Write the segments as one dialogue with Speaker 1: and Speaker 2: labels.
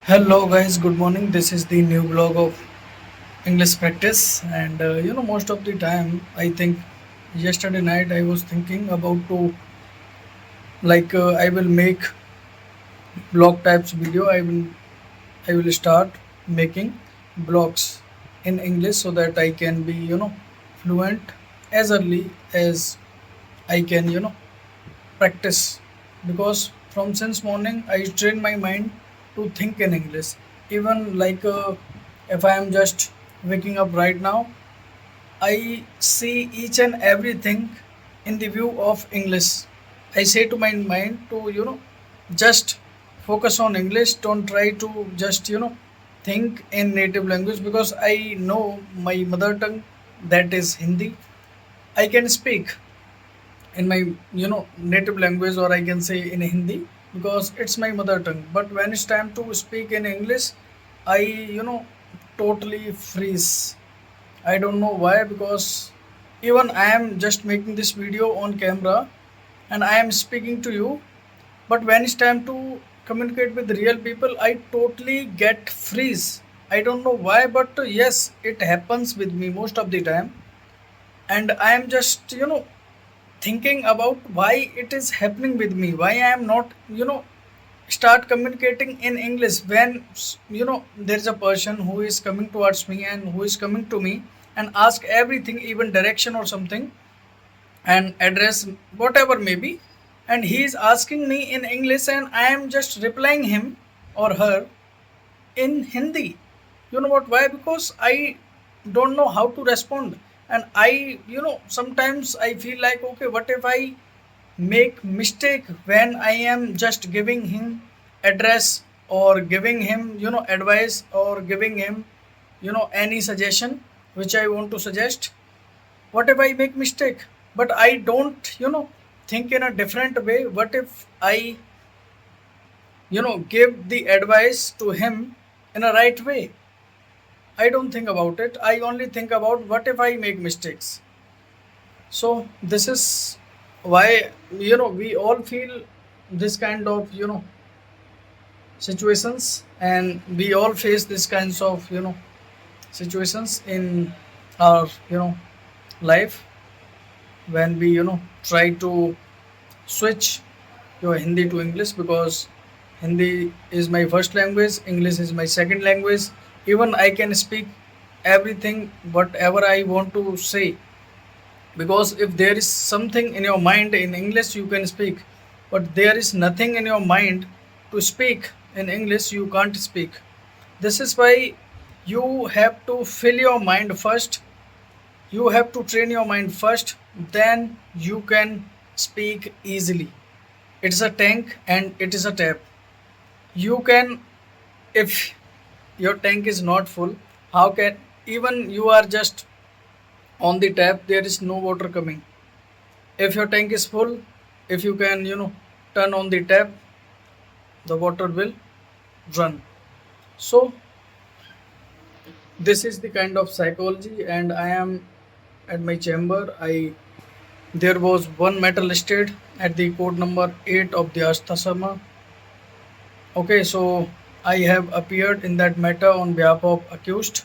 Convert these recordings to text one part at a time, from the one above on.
Speaker 1: Hello guys, good morning. This is the new blog of English practice, and most of the time I think yesterday night I was thinking about to I will make blog types video. I will start making blogs in English so that I can be fluent as early as I can practice, because from since morning I train my mind to think in English. Even if I am just waking up right now, I see each and everything in the view of English. I say to my mind to just focus on English. Don't try to just think in native language, because I know my mother tongue, that is Hindi. I can speak in my native language, or I can say in Hindi, because it's my mother tongue. But when it's time to speak in English, I totally freeze. I don't know why, because even I am just making this video on camera and I am speaking to you, but when it's time to communicate with real people, I totally get freeze. I don't know why, but yes, it happens with me most of the time. And I am just thinking about why it is happening with me, why I am not start communicating in English when there is a person who is coming towards me and who is coming to me and ask everything, even direction or something, and address whatever may be, and he is asking me in English and I am just replying him or her in Hindi. You know what? Why? Because I don't know how to respond. And sometimes I feel like, okay, what if I make mistake when I am just giving him address, or giving him, advice, or giving him, any suggestion which I want to suggest. What if I make mistake? But I don't, think in a different way. What if I, give the advice to him in a right way? I don't think about it. I only think about what if I make mistakes. So this is why we all feel this kind of situations, and we all face this kinds of situations in our life, when we try to switch your Hindi to English, because Hindi is my first language, English is my second language. Even I can speak everything, whatever I want to say, because if there is something in your mind in English, you can speak, but there is nothing in your mind to speak in English, you can't speak. This is why you have to fill your mind first, you have to train your mind first, then you can speak easily. It's a tank and it is a tap. You can, if your tank is not full, how can, even you are just on the tap, there is no water coming. If your tank is full, if you can turn on the tap, the water will run. So this is the kind of psychology. And I am at my chamber. I There was one matter listed at the code number 8 of the Astha Sharma. Okay, so I have appeared in that matter on behalf of accused,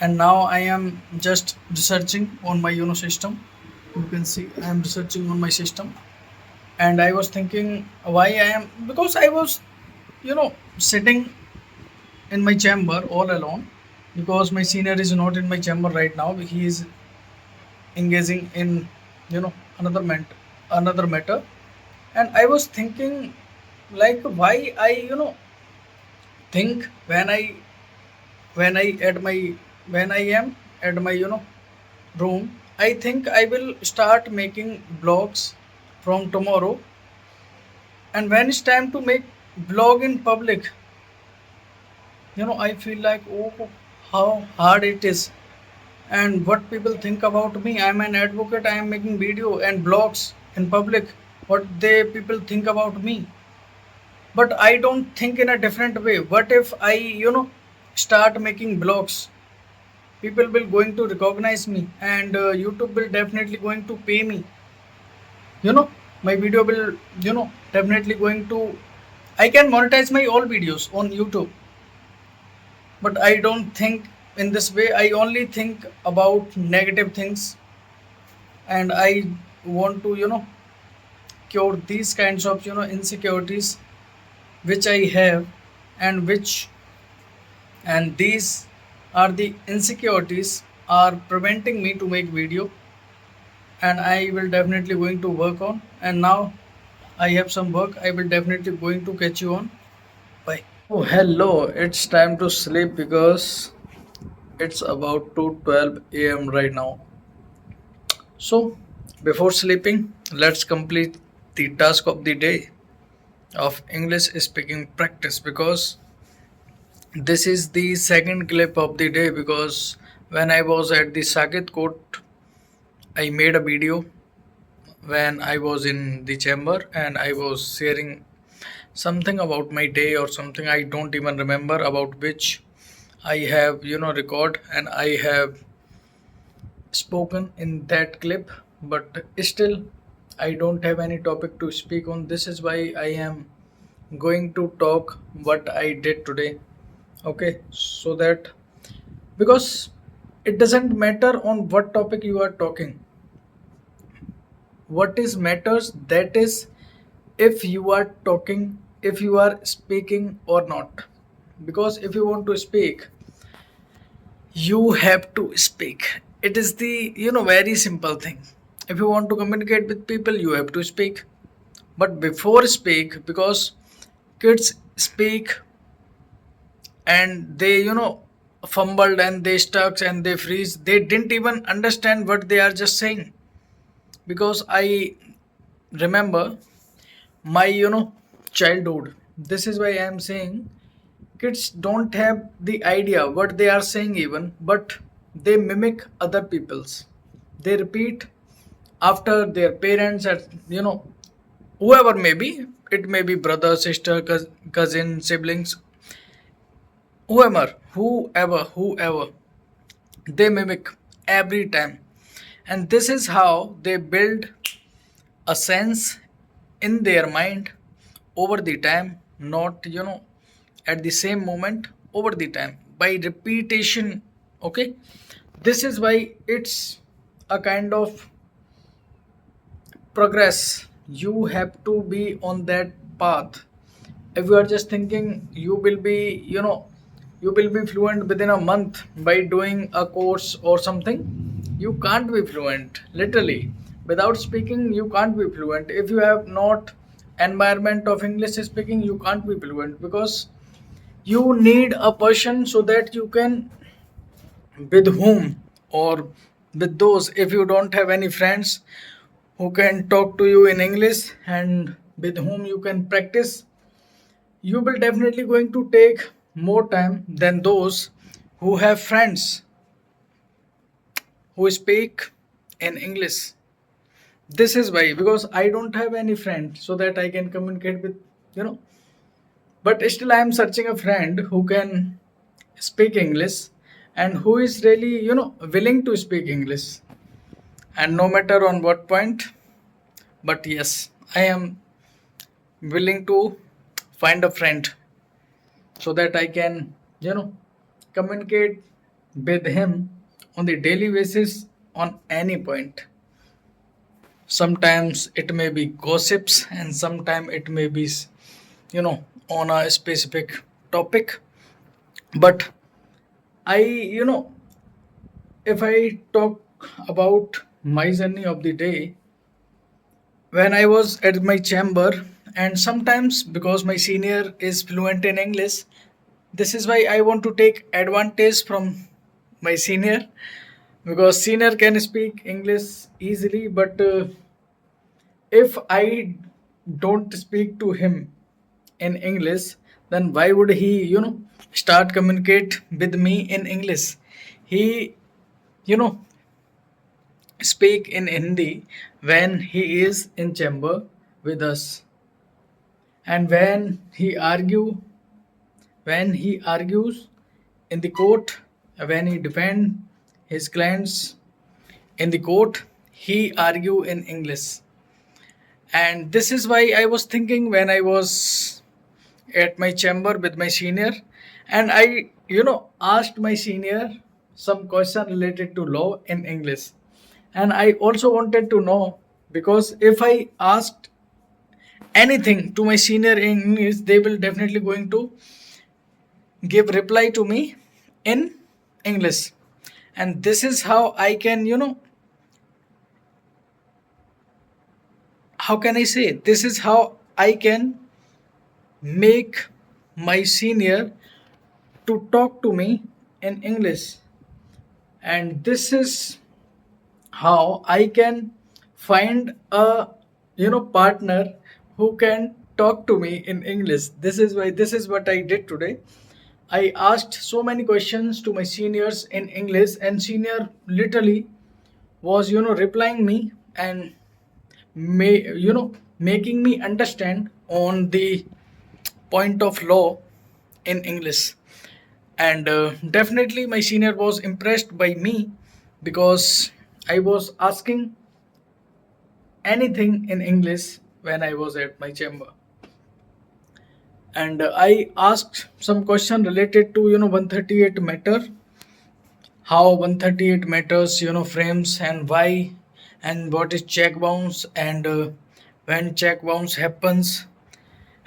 Speaker 1: and now I am just researching on my system. You can see I am researching on my system, and I was thinking why I am, because I was sitting in my chamber all alone, because my senior is not in my chamber right now. He is engaging in another another matter, and I was thinking like why I think when I at my when I am at my room. I think I will start making blogs from tomorrow, and when it's time to make blog in public, I feel like, oh, how hard it is, and what people think about me. I'm an advocate, I am making video and blogs in public. What they people think about me? But I don't think in a different way. What if I start making blogs? People will going to recognize me, and YouTube will definitely going to pay me. My video will definitely going to, I can monetize my all videos on YouTube. But I don't think in this way. I only think about negative things, and I want to cure these kinds of insecurities which I have, and which and these are the insecurities are preventing me to make video, and I will definitely going to work on. And now I have some work. I will definitely going to catch you on. Bye. Oh, hello. It's time to sleep because it's about to 12 a.m. right now. So, before sleeping, let's complete the task of the day of English speaking practice, because this is the second clip of the day. Because when I was at the Sakit Court, I made a video when I was in the chamber and I was sharing something about my day or something. I don't even remember about which I have record, and I have spoken in that clip, but still I don't have any topic to speak on. This is why I am going to talk what I did today. Okay, so that, because it doesn't matter on what topic you are talking. What is matters, that is, if you are talking, if you are speaking or not. Because if you want to speak, you have to speak. It is the very simple thing. If you want to communicate with people, you have to speak. But before speak, because kids speak and they fumbled and they stuck and they freeze, they didn't even understand what they are just saying. Because I remember my childhood. This is why I am saying kids don't have the idea what they are saying even, but they mimic other people's. They repeat after their parents, and whoever may be. It may be brother, sister, cousin, siblings, whoever. They mimic every time, and this is how they build a sense in their mind over the time, not at the same moment, over the time, by repetition. Okay, this is why it's a kind of progress. You have to be on that path. If you are just thinking you will be you will be fluent within a month by doing a course or something, you can't be fluent. Literally, without speaking you can't be fluent. If you have not environment of English speaking, you can't be fluent. Because you need a person, so that you can, with whom, or with those, if you don't have any friends who can talk to you in English and with whom you can practice, you will definitely going to take more time than those who have friends who speak in English. This is why, because I don't have any friend so that I can communicate with, you know, but still I am searching a friend who can speak English and who is really, willing to speak English. And no matter on what point, but yes, I am willing to find a friend so that I can, communicate with him on the daily basis on any point. Sometimes it may be gossips, and sometimes it may be, on a specific topic. But I, if I talk about my journey of the day, when I was at my chamber, and sometimes because my senior is fluent in English, this is why I want to take advantage from my senior, because senior can speak English easily, but if I don't speak to him in English, then why would he, start communicate with me in English? He, you know, speak in Hindi when he is in chamber with us, and when he argues in the court, when he defend his clients in the court, he argue in English. And this is why I was thinking when I was at my chamber with my senior, and I asked my senior some question related to law in English, and I also wanted to know, because if I asked anything to my senior in English, they will definitely going to give reply to me in English. And this is how I can, how can I say? This is how I can make my senior to talk to me in English. And this is how I can find a partner who can talk to me in English. This is what I did today. I asked so many questions to my seniors in English, and senior literally was replying me and making me understand on the point of law in English. And definitely my senior was impressed by me, because I was asking anything in English when I was at my chamber. And I asked some question related to 138 matter, how 138 matters frames, and why, and what is check bounce, and when check bounce happens,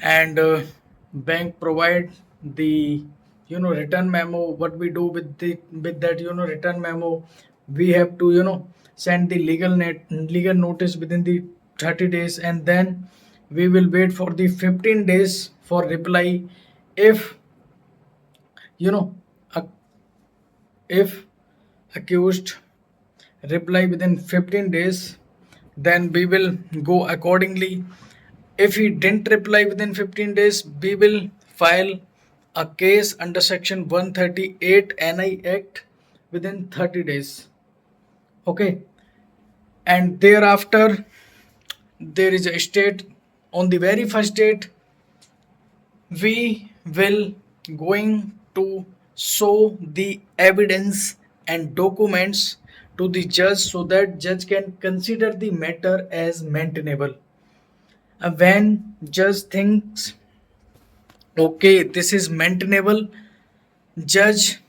Speaker 1: and bank provide the return memo, what we do with the with that return memo. We have to send the legal notice within the 30 days, and then we will wait for the 15 days for reply. If you know a- if accused reply within 15 days, then we will go accordingly. If he didn't reply within 15 days, we will file a case under section 138 NI Act within 30 days. Okay. And thereafter, there is a state. On the very first date, we will going to show the evidence and documents to the judge, so that judge can consider the matter as maintainable. When judge thinks, okay, this is maintainable, judge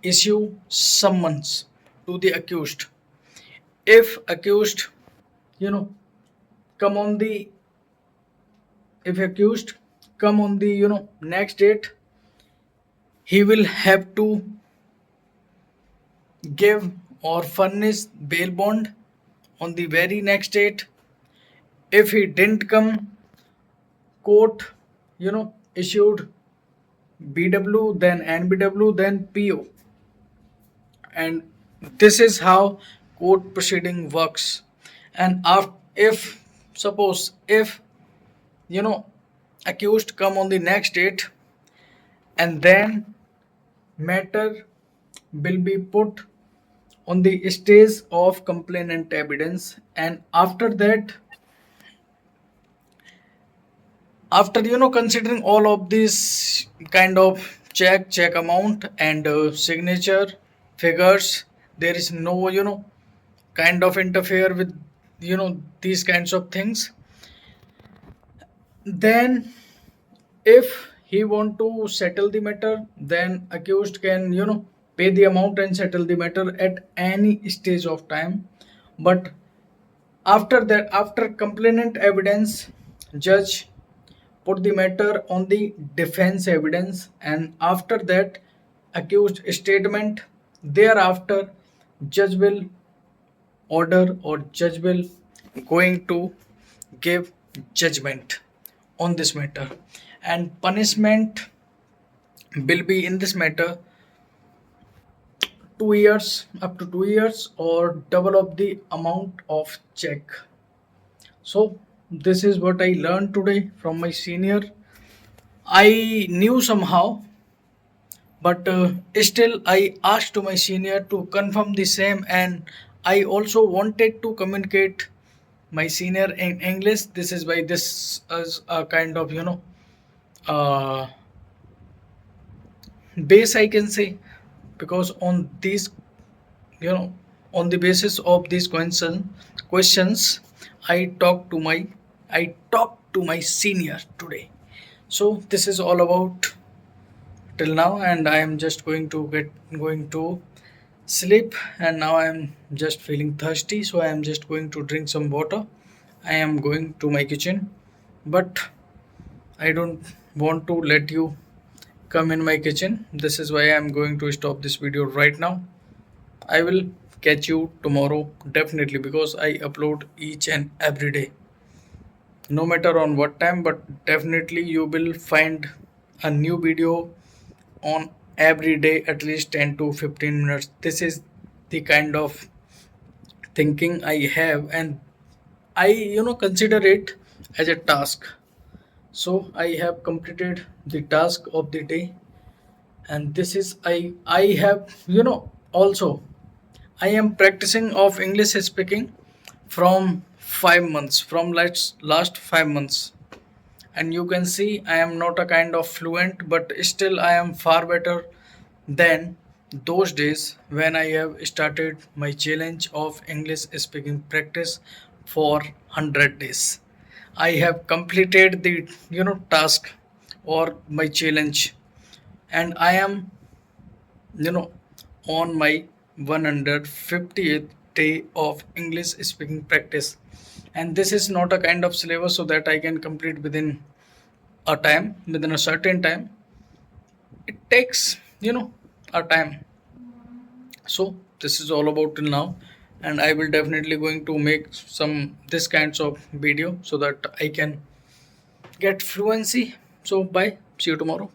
Speaker 1: issue summons to the accused. If accused you know come on the if accused come on the next date, he will have to give or furnish bail bond on the very next date. If he didn't come, court issued BW, then NBW, then PO. And this is how court proceeding works. And if suppose if you know accused come on the next date, and then matter will be put on the stage of complainant evidence. And after that, after considering all of these kind of check amount and signature figures, there is no kind of interfere with these kinds of things. Then if he want to settle the matter, then accused can pay the amount and settle the matter at any stage of time. But after that, after complainant evidence, judge put the matter on the defense evidence, and after that accused statement. Thereafter, judge will order, or judge will going to give judgment on this matter. And punishment will be in this matter 2 years, up to 2 years, or double of the amount of check. So this is what I learned today from my senior. I knew somehow, but still I asked to my senior to confirm the same, and I also wanted to communicate my senior in English. This is why this is a kind of uh, base, I can say, because on these you know on the basis of these questions, I talked to my senior today. So this is all about till now, and I am just going to sleep. And now I am just feeling thirsty, so I am just going to drink some water. I am going to my kitchen, but I don't want to let you come in my kitchen. This is why I am going to stop this video right now. I will catch you tomorrow definitely, because I upload each and every day, no matter on what time, but definitely you will find a new video on every day, at least 10 to 15 minutes. This is the kind of thinking I have, and I consider it as a task. So I have completed the task of the day, and this is I have also I am practicing of English speaking from 5 months, from last 5 months. And you can see I am not a kind of fluent, but still I am far better than those days when I have started my challenge of English speaking practice for 100 days. I have completed the task or my challenge, and I am you know on my 150th day of English speaking practice. And this is not a kind of syllabus so that I can complete within a certain time. It takes a time. So this is all about till now, and I will definitely going to make some this kinds of video so that I can get fluency. So bye, see you tomorrow.